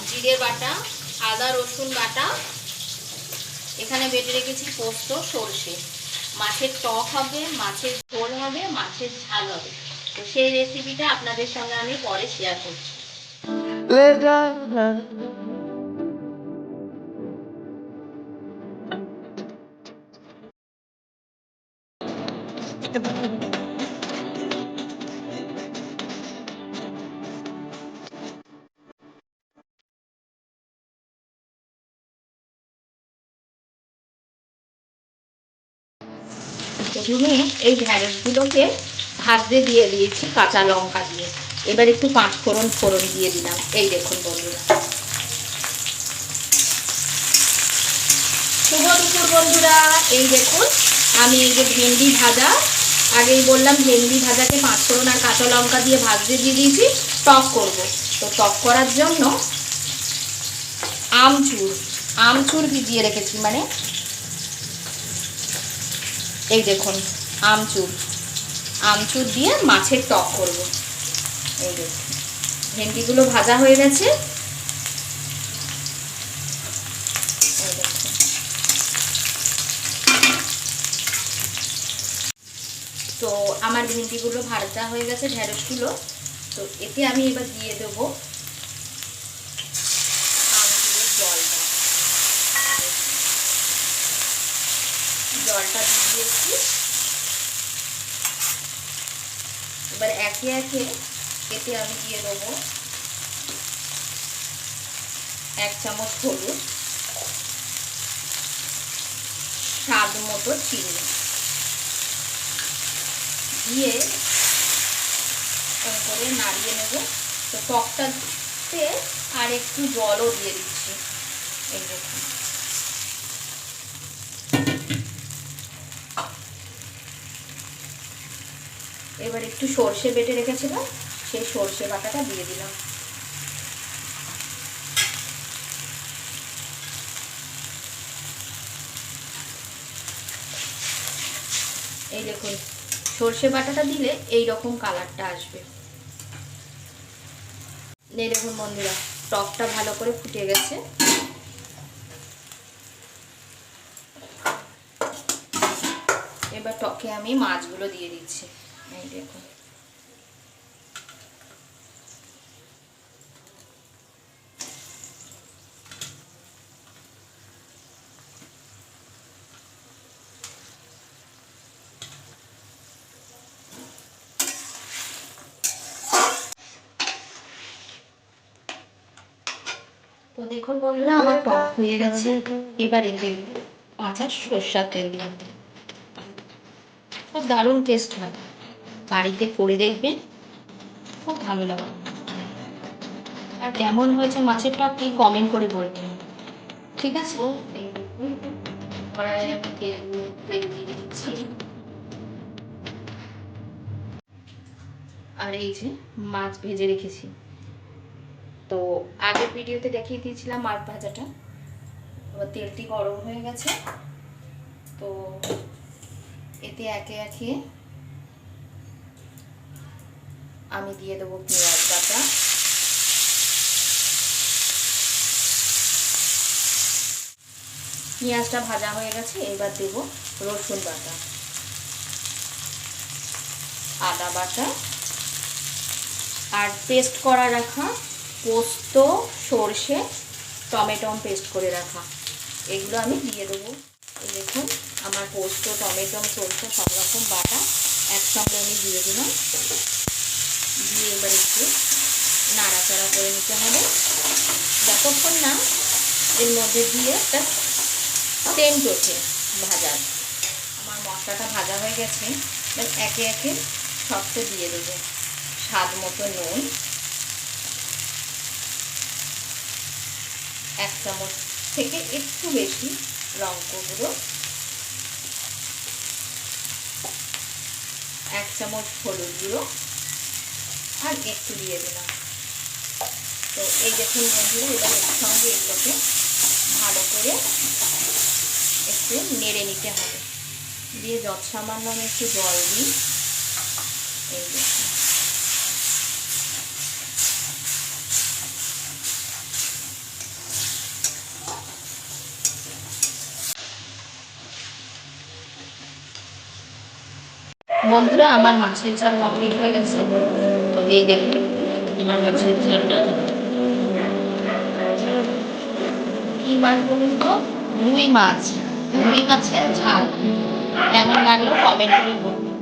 জিরে বাটা, আদা রসুন বাটা, এখানে বেটে রেখেছি পোস্ত, সরষে। মাছের টক হবে, মাছের ঝোল হবে, মাছের ঝাল হবে। তো সেই রেসিপিটা আপনাদের সঙ্গে আমি পরে শেয়ার করছি। প্রথমে এই ঢ্যাঁড়সগুলোকে ভাজতে দিয়ে দিয়েছি কাঁচা লঙ্কা দিয়ে। এবার একটু পাঁচফোড়ন ফোড়ন দিয়ে দিলাম। এই দেখুন বন্ধুরা, শুভ দুপুর বন্ধুরা। এই দেখুন আমি এই যে ভেন্ডি ভাজা, আগেই বললাম ভেন্ডি ভাজাকে পাঁচফোড়ন আর কাঁচা লঙ্কা দিয়ে ভাজতে দিয়ে দিয়েছি টক করব। তো টক করার জন্য আমচুর ভিজিয়ে রেখেছি, মানে এই দেখুন আমচুর দিয়ে মাছের টক করব। এই দেখুন ভেন্ডিগুলো ভাজা হয়ে গেছে। তো আমার ভেন্ডিগুলো ভাজা হয়ে গেছে, ঢেঁড়সগুলো। তো এতে আমি এবার দিয়ে দেবো জলটা দিয়ে দিয়েছি। এবার একে একে এতে আমি দিয়ে দেবো 1 চামচ হলুদ, স্বাদ মতো চিনি দিয়ে করে নাড়িয়ে নেব। তো টকটাতে আর একটু জলও দিয়ে দিচ্ছি। এই দেখুন এবার একটু সর্ষে বেটে রেখেছিলাম, সেই সর্ষে বাটাটা দিয়ে দিলাম। এই দেখুন সর্ষে বাটাটা দিলে এই রকম কালারটা আসবে। এই দেখুন বন্ধুরা, টকটা ভালো করে ফুটে গেছে। এবার টকে আমি মাছগুলো দিয়ে দিচ্ছি। এই দেখুন তো দেখুন বন্ধুরা, আমার টক হয়ে গেছে। এবার এই কাঁচা সরষের তেল দিলাম। খুব দারুণ টেস্ট হয়, বাড়িতে করে দেখবেন, খুব ভালো লাগে। আর কেমন হয়েছে মাছের টক কি কমেন্ট করে বলবেন, ঠিক আছে? আর এই যে মাছ ভেজে রেখেছি। তো আগের ভিডিওতে দেখিয়ে দিয়েছিলাম মাছ ভাজাটা। এবার তেলটি গরম হয়ে গেছে। তো এতে একে একে আমি দিয়ে দেবো পেঁয়াজ বাটা, পেঁয়াজটা ভাজা হয়ে গেছে। এবার দেব রসুন বাটা, আদা বাটা আর পেস্ট করা রাখা পোস্ত, সর্ষে, টমেটো পেস্ট করে রাখা, এগুলো আমি দিয়ে দেবো। দেখুন আমার পোস্ত, টমেটো, সর্ষে সব রকম বাটা একসঙ্গে আমি দিয়ে দিলাম। দিয়ে এবার একটু নাড়াচাড়া করে নিতে হবে যতক্ষণ না এর মধ্যে দিয়ে একটা সেন্ট ওঠে ভাজার। আমার মশলাটা ভাজা হয়ে গেছে। এবার একে একে সবটা দিয়ে দেবো। স্বাদ মতো নুন, 1 চামচ থেকে একটু বেশি লঙ্কা গুঁড়ো, 1 চামচ হলুদ গুঁড়ো আর একটু দিয়ে দিলাম। তো এই দেখুন বন্ধুরা, এবার এর সঙ্গে এগুলোকে ভালো করে একটু নেড়ে নিতে হবে। দিয়ে সামান্য আমি একটু জল দিই। এই দেখুন বন্ধুরা, আমার মাছের ঝাল কমপ্লিট হয়ে গেছে। তো এই দেখুন আমার মাছের ঝালটা। কি মাছ বলুন তো? রুই মাছ। রুই মাছের ঝাল কেমন লাগলো কমেন্ট করে বলুন।